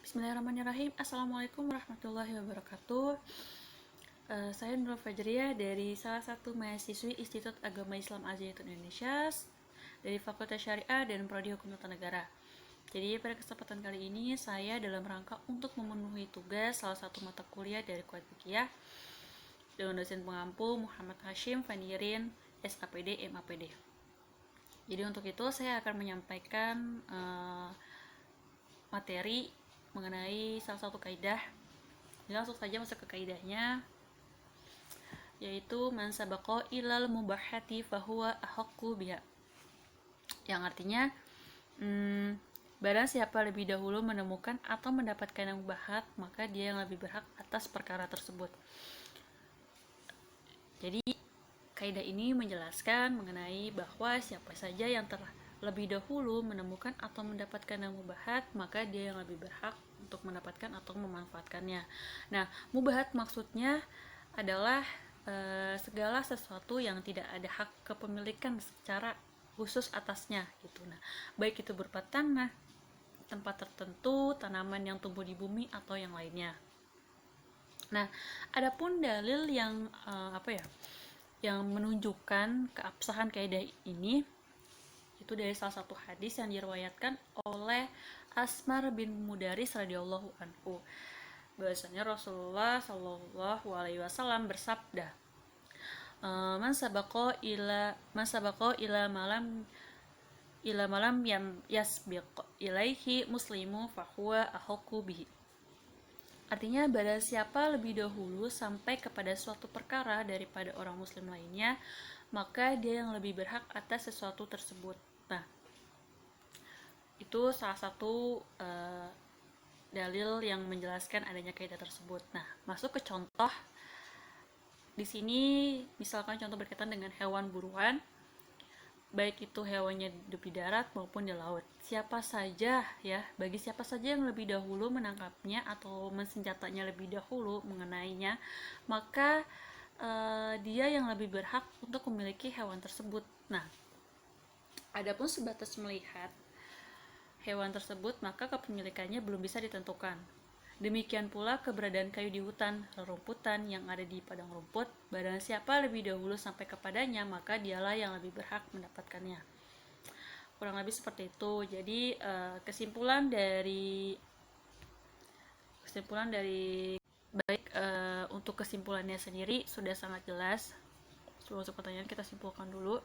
Bismillahirrahmanirrahim. Assalamualaikum warahmatullahi wabarakatuh. Saya Nurul Fajriah dari salah satu mahasiswi Institut Agama Islam Al-Zaitun Indonesia dari Fakultas Syariah dan Prodi Hukum Tata Negara. Jadi pada kesempatan kali ini saya dalam rangka untuk memenuhi tugas salah satu mata kuliah dari Kuat Fikih dengan dosen pengampu Muhammad Hashim Fanirin SAPD MAPD. Jadi untuk itu saya akan menyampaikan materi mengenai salah satu kaidah. Langsung saja masuk ke kaidahnya, yaitu man sabaqa ilal mubahati fahuwa ahaqqu biha, yang artinya barang siapa lebih dahulu menemukan atau mendapatkan yang mubahat, maka dia yang lebih berhak atas perkara tersebut. Jadi kaidah ini menjelaskan mengenai bahwa siapa saja yang terlebih dahulu menemukan atau mendapatkan yang mubahat, maka dia yang lebih berhak untuk mendapatkan atau memanfaatkannya. Nah, mubahat maksudnya adalah segala sesuatu yang tidak ada hak kepemilikan secara khusus atasnya gitu. Nah, baik itu berupa tanah, tempat tertentu, tanaman yang tumbuh di bumi atau yang lainnya. Nah, adapun dalil yang yang menunjukkan keabsahan kaidah ini itu dari salah satu hadis yang diriwayatkan oleh Asmar bin Mudaris radhiyallahu anhu. Bahwasanya Rasulullah Shallallahu alaihi wasallam bersabda, man sabaqa ila malam yang yasbiq ilaihi muslimu fahuwa ahaqqu bihi. Artinya, barang siapa lebih dahulu sampai kepada suatu perkara daripada orang muslim lainnya, maka dia yang lebih berhak atas sesuatu tersebut. Nah, itu salah satu dalil yang menjelaskan adanya kaidah tersebut. Nah, masuk ke contoh. Di sini misalkan contoh berkaitan dengan hewan buruan, baik itu hewannya hidup di darat maupun di laut. Siapa saja bagi siapa saja yang lebih dahulu menangkapnya atau mensenjatanya lebih dahulu mengenainya, maka dia yang lebih berhak untuk memiliki hewan tersebut. Nah, adapun sebatas melihat hewan tersebut, maka kepemilikannya belum bisa ditentukan. Demikian pula keberadaan kayu di hutan, rerumputan yang ada di padang rumput, barang siapa lebih dahulu sampai kepadanya, maka dialah yang lebih berhak mendapatkannya. Kurang lebih seperti itu. Jadi kesimpulan dari baik untuk kesimpulannya sendiri sudah sangat jelas. Sebelum masuk pertanyaan, kita simpulkan dulu.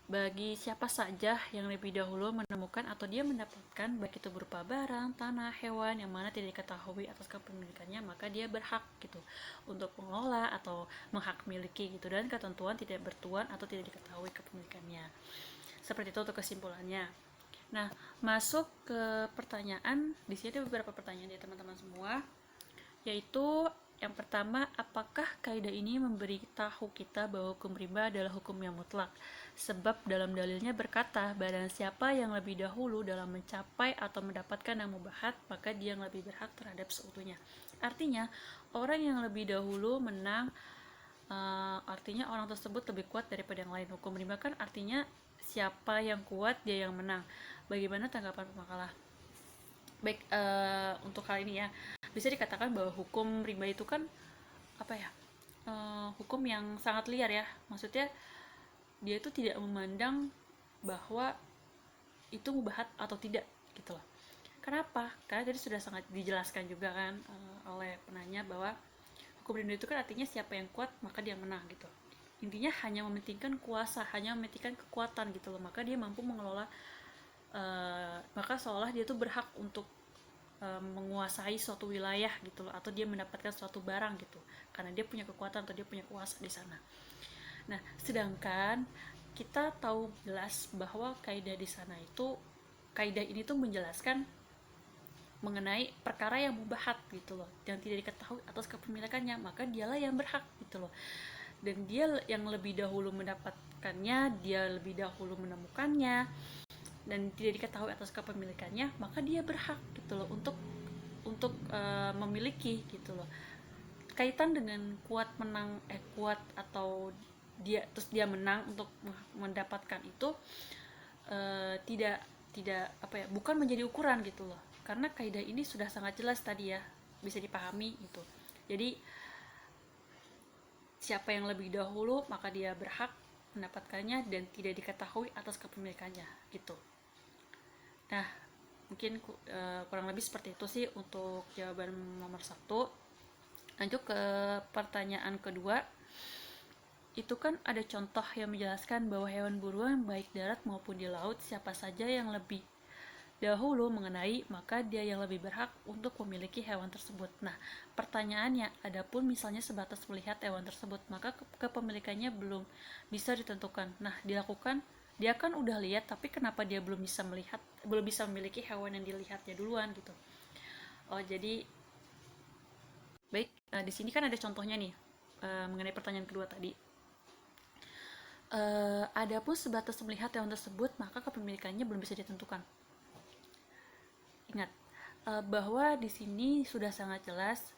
Bagi siapa saja yang lebih dahulu menemukan atau dia mendapatkan, baik itu berupa barang, tanah, hewan yang mana tidak diketahui atas kepemilikannya, maka dia berhak gitu untuk mengelola atau menghak miliki gitu, dan ketentuan tidak bertuan atau tidak diketahui kepemilikannya. Seperti itu untuk kesimpulannya. Nah, masuk ke pertanyaan. Di sini ada beberapa pertanyaan ya teman-teman semua, yaitu yang pertama, apakah kaidah ini memberitahu kita bahwa hukum riba adalah hukum yang mutlak? Sebab dalam dalilnya berkata, barang siapa yang lebih dahulu dalam mencapai atau mendapatkan yang mubahat, maka dia yang lebih berhak terhadap seutuhnya. Artinya, orang yang lebih dahulu menang, artinya orang tersebut lebih kuat daripada yang lain. Hukum riba kan artinya siapa yang kuat, dia yang menang. Bagaimana tanggapan pemakalah? Baik, untuk hal ini ya, bisa dikatakan bahwa hukum riba itu kan hukum yang sangat liar ya. Maksudnya dia itu tidak memandang bahwa itu mubahat atau tidak gitu loh. Kenapa? Karena tadi sudah sangat dijelaskan juga kan oleh penanya bahwa hukum riba itu kan artinya siapa yang kuat maka dia menang gitu. Intinya hanya mementingkan kuasa, hanya mementingkan kekuatan gitu loh. Maka dia mampu mengelola, maka seolah dia tuh berhak untuk menguasai suatu wilayah gitu loh, atau dia mendapatkan suatu barang gitu karena dia punya kekuatan atau dia punya kuasa di sana. Nah, sedangkan kita tahu jelas bahwa kaidah di sana itu, kaidah ini tuh menjelaskan mengenai perkara yang mubahat gitu loh, yang tidak diketahui atas kepemilikannya, maka dialah yang berhak gitu loh. Dan dia yang lebih dahulu mendapatkannya, dia lebih dahulu menemukannya, dan tidak diketahui atas kepemilikannya, maka dia berhak gitu loh untuk memiliki gitu loh. Kaitan dengan kuat atau dia menang untuk mendapatkan itu, tidak bukan menjadi ukuran gitu loh. karena kaidah ini sudah sangat jelas tadi ya, bisa dipahami gitu. Jadi siapa yang lebih dahulu maka dia berhak mendapatkannya dan tidak diketahui atas kepemilikannya gitu. Nah, mungkin kurang lebih seperti itu sih untuk jawaban nomor 1. Lanjut ke pertanyaan kedua. Itu kan ada contoh yang menjelaskan bahwa hewan buruan baik darat maupun di laut, siapa saja yang lebih dahulu mengenai, maka dia yang lebih berhak untuk memiliki hewan tersebut. Nah, pertanyaannya, adapun misalnya sebatas melihat hewan tersebut, maka kepemilikannya belum bisa ditentukan. Nah, dia kan udah lihat, tapi kenapa dia belum bisa memiliki hewan yang dilihatnya duluan gitu. Oh, jadi baik, di sini kan ada contohnya nih mengenai pertanyaan kedua tadi. Adapun sebatas melihat hewan tersebut, maka kepemilikannya belum bisa ditentukan. Ingat bahwa di sini sudah sangat jelas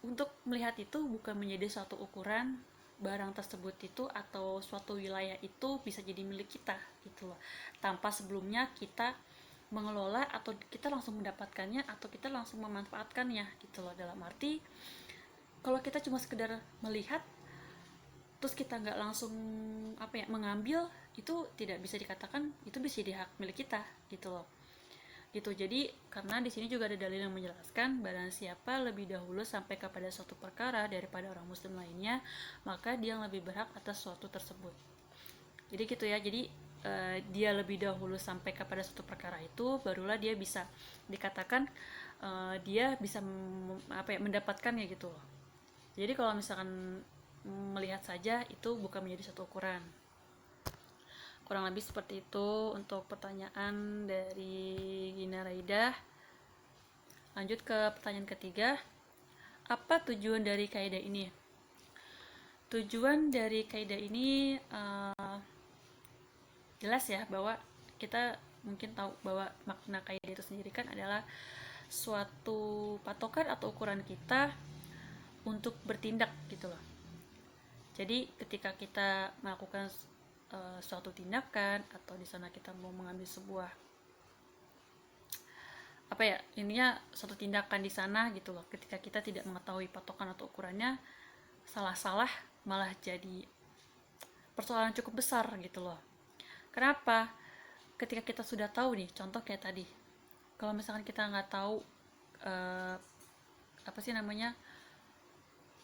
untuk melihat itu bukan menjadi suatu ukuran barang tersebut itu atau suatu wilayah itu bisa jadi milik kita gitu loh, tanpa sebelumnya kita mengelola atau kita langsung mendapatkannya atau kita langsung memanfaatkannya gitu loh. Dalam arti kalau kita cuma sekedar melihat terus kita nggak langsung mengambil, itu tidak bisa dikatakan itu bisa jadi hak milik kita gitu loh. Gitu. Jadi karena di sini juga ada dalil yang menjelaskan barang siapa lebih dahulu sampai kepada suatu perkara daripada orang muslim lainnya, maka dia yang lebih berhak atas suatu tersebut. Jadi gitu ya. Jadi dia lebih dahulu sampai kepada suatu perkara itu, barulah dia bisa dikatakan dia bisa mendapatkannya gitu loh. Jadi kalau misalkan melihat saja itu bukan menjadi suatu ukuran. Kurang lebih seperti itu untuk pertanyaan dari Gina Raidah. Lanjut ke pertanyaan ketiga. Apa tujuan dari kaidah ini? Tujuan dari kaidah ini jelas ya, bahwa kita mungkin tahu bahwa makna kaidah itu sendiri kan adalah suatu patokan atau ukuran kita untuk bertindak gitu loh. Jadi ketika kita melakukan suatu tindakan atau di sana kita mau mengambil sebuah ininya suatu tindakan di sana gitu loh, ketika kita tidak mengetahui patokan atau ukurannya, salah-salah malah jadi persoalan cukup besar gitu loh. Kenapa? Ketika kita sudah tahu nih, contoh kayak tadi, kalau misalkan kita nggak tahu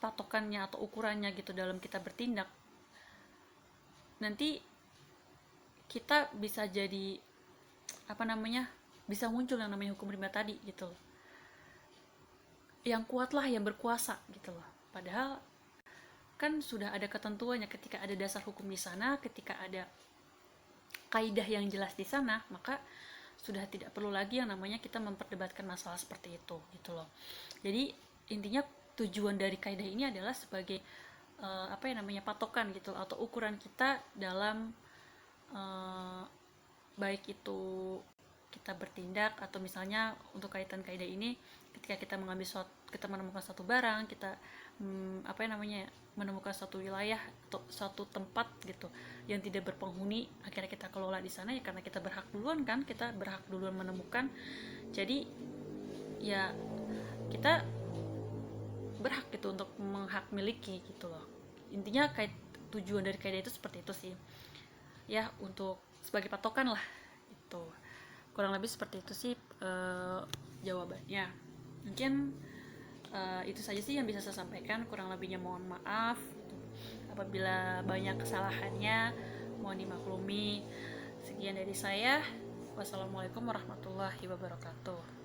patokannya atau ukurannya gitu dalam kita bertindak, nanti kita bisa jadi bisa muncul yang namanya hukum rimba tadi gitu loh. Yang kuatlah yang berkuasa gitu loh. Padahal kan sudah ada ketentuannya, ketika ada dasar hukum di sana, ketika ada kaidah yang jelas di sana, maka sudah tidak perlu lagi yang namanya kita memperdebatkan masalah seperti itu gitu loh. Jadi intinya tujuan dari kaidah ini adalah sebagai patokan gitu atau ukuran kita dalam baik itu kita bertindak atau misalnya untuk kaitan kaidah ini ketika kita menemukan suatu barang, kita menemukan suatu wilayah atau suatu tempat gitu yang tidak berpenghuni, akhirnya kita kelola di sana ya karena kita berhak duluan kan, kita berhak duluan menemukan. Jadi ya kita berhak gitu untuk menghak miliki gitu loh. Intinya tujuan dari kaidah itu seperti itu sih ya, untuk sebagai patokan lah itu. Kurang lebih seperti itu sih jawabannya. Mungkin itu saja sih yang bisa saya sampaikan, kurang lebihnya mohon maaf apabila banyak kesalahannya, mohon dimaklumi. Sekian dari saya. Wassalamualaikum warahmatullahi wabarakatuh.